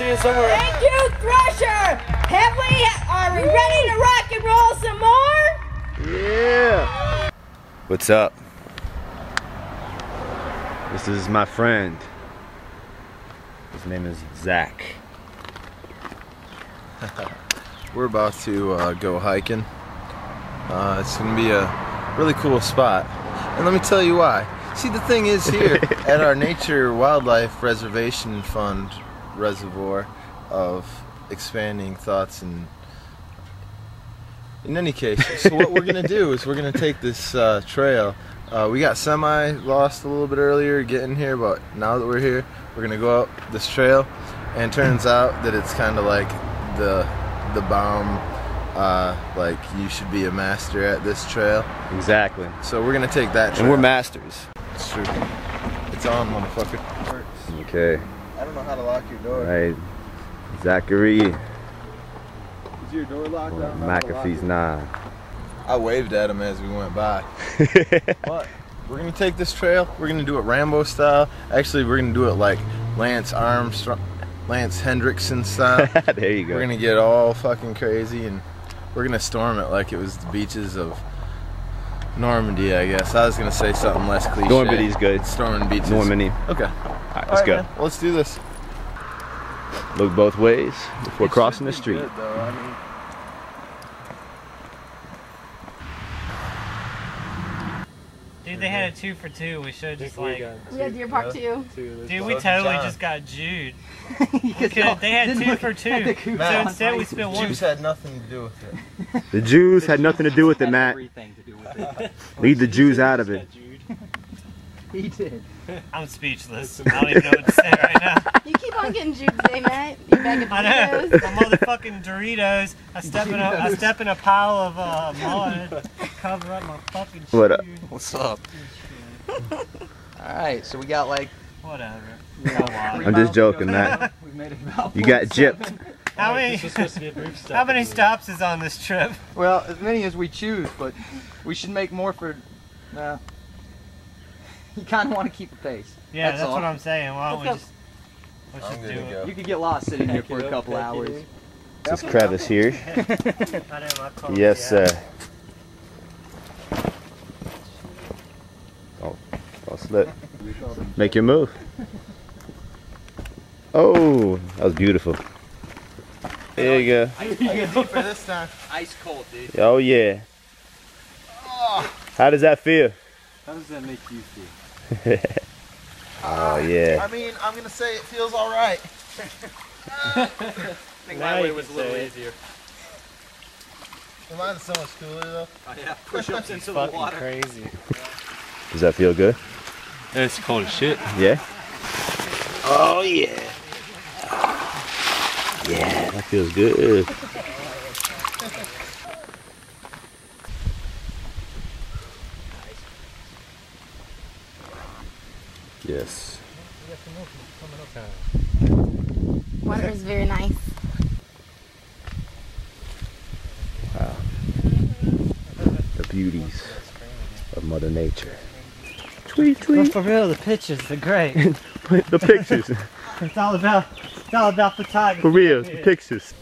you somewhere. Thank you, Thrasher. Are we ready to rock and roll some more? Yeah. What's up? This is my friend. His name is Zach. We're about to go hiking. It's gonna be a really cool spot, and let me tell you why. See, the thing is, here at our Nature Wildlife Reservation Fund reservoir of expanding thoughts, and in any case, so what we're gonna do is we're gonna take this trail. We got semi lost a little bit earlier getting here, but now that we're here, we're gonna go up this trail, and it turns out that it's kind of like the bomb. Like, you should be a master at this trail. Exactly. So we're gonna take that trail. And we're masters. It's true. It's on, motherfucker. Okay. I don't know how to lock your door. Right. Zachary. Is your door locked? Macaphees Knob. I waved at him as we went by. But we're gonna take this trail. We're gonna do it Rambo style. Actually, we're gonna do it like Lance Hendrickson style. There you go. We're gonna get all fucking crazy, and we're gonna storm it like it was the beaches of Normandy, I guess. I was gonna say something less cliche. Normandy's good. Storming beaches. Normandy. Okay. Alright, let's go. Man. Well, let's do this. Look both ways before crossing the street. Good, though. I mean, dude, they had a 2 for 2. We should just like. We had Deer Park 2. Dude, we totally just got Jewed. They had 2 for 2. So instead we spent one. Juice had nothing to do with it. The Jews had nothing to do with it, Matt. Leave the Jews out of it. He did. I'm speechless. I don't even know what to say right now. You keep on getting juked today, Matt. You bag of I know. Doritos. My motherfucking Doritos. I step in a pile of mud. Cover up my fucking shoes. What up? What's up? Alright, so we got like... Whatever. I'm just joking, Matt. We made it about You got gypped. How many stops is on this trip? Well, as many as we choose, but we should make more for... You kind of want to keep a pace. Yeah, that's all. what I'm saying. Why don't we Let's just do it? You could get lost sitting here for a couple hours. This is crevice here. I know my clothes, Yes, yeah. sir. Don't slip. Make your move. Oh, that was beautiful. There you go. I get deep for this time. Ice cold, dude. Oh yeah. How does that feel? How does that make you feel? Oh yeah. I mean, I'm gonna say it feels alright. I think my way was a little easier. Mine's so much cooler though. Oh, yeah, push-ups into the water. Crazy. Does that feel good? It's cold as shit. Yeah. Oh yeah. Yeah, that feels good. Yes. Water is very nice. Wow. The beauties of Mother Nature. Tweet, Well, tweet. for real, the pictures are great. The pictures. It's all about photography. For real, the pictures.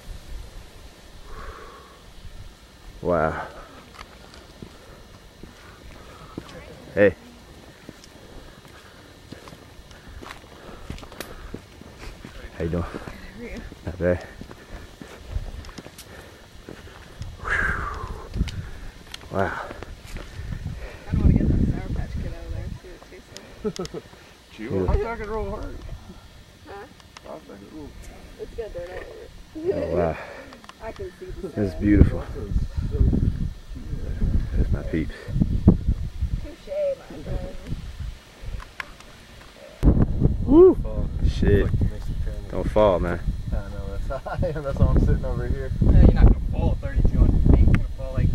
Wow. Hey. How you doing? Not bad. Wow. I don't want to get that Sour Patch Kid out of there and see what it tastes like. Chew. I thought it roll hard. Huh? I thought it roll. It's good, though. Oh, wow. I can see the This is beautiful. There's my peeps. touche, my friend. Woo! Shit. Don't fall, man. I know, that's high, and that's why I'm sitting over here. Yeah, you're not going to fall 3,200 feet. You're going to fall like,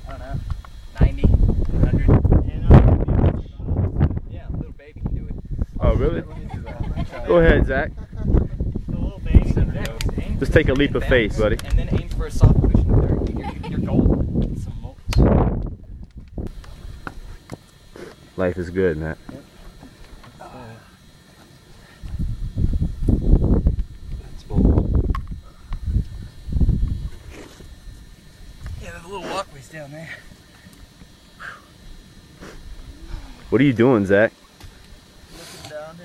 I don't know, 90, 100. Yeah, a little baby can do it. Oh, really? Go ahead, Zach. The little baby can do it. Just take a leap of faith, buddy. And then aim for a soft cushion there. You're golden. Some mulch. Life is good, Matt. What are you doing, Zach? Looking down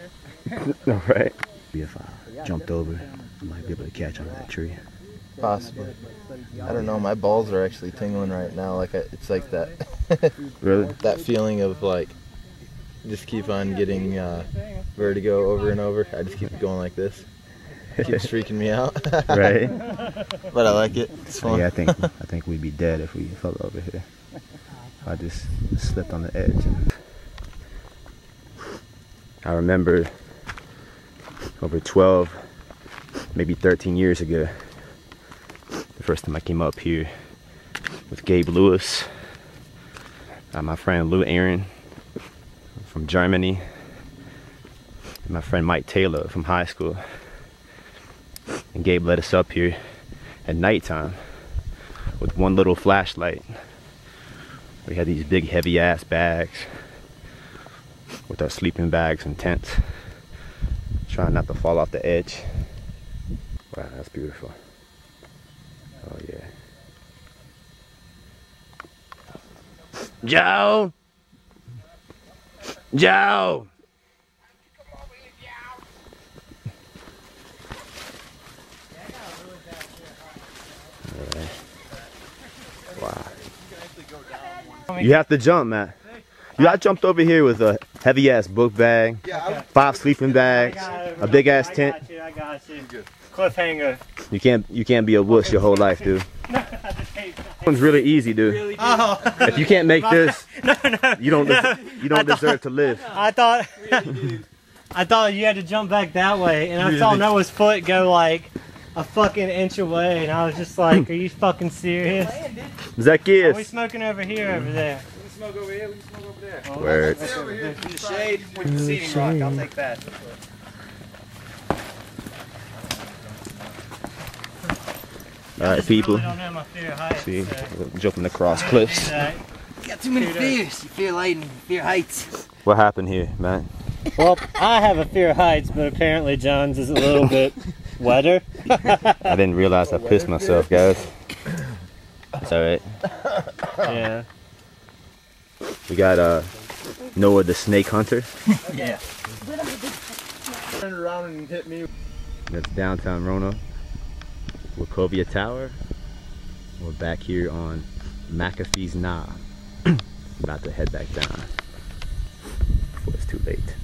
here. All right. If I jumped over, I might be able to catch on that tree. Possibly. I don't know. My balls are actually tingling right now. Like it's like that. Really? That feeling of like, just keep on getting vertigo over and over. I just keep going like this. Keeps freaking me out. Right. But I like it. It's fun. Yeah, I think we'd be dead if we fell over here. I just slipped on the edge. I remember over 12, maybe 13 years ago, the first time I came up here with Gabe Lewis, my friend Lou Aaron from Germany, and my friend Mike Taylor from high school. And Gabe led us up here at nighttime with one little flashlight. We had these big heavy ass bags with our sleeping bags and tents, trying not to fall off the edge. Wow, that's beautiful. Oh yeah. Joe! Joe! Alright. Wow. You have to jump, Matt. I jumped over here with a heavy ass book bag, 5 sleeping bags, a big ass tent. I got you. Cliffhanger. You can't be a wuss your whole life, dude. This one's really easy, dude. Oh. If you can't make this, you don't deserve to live. I thought you had to jump back that way, and I saw Noah's foot go like a fucking inch away, and I was just like, "Are you fucking serious?" Zacchaeus. Are we smoking over here, over there? We can smoke over here, we can smoke over there. Oh, Word. Over here. In the shade with the seating rock, I'll take that. Alright, people. I really don't know my fear heights, See, so. jumping across cliffs. You got too many fears. You fear light and you fear heights. What happened here, man? Well, I have a fear of heights, but apparently John's is a little bit wetter. I didn't realize I pissed myself, guys. It's alright. Yeah. We got Noah the snake hunter. Yeah. Turn around and hit me. That's downtown Roanoke. Wachovia Tower. We're back here on Macaphees Knob. About to head back down before it's too late.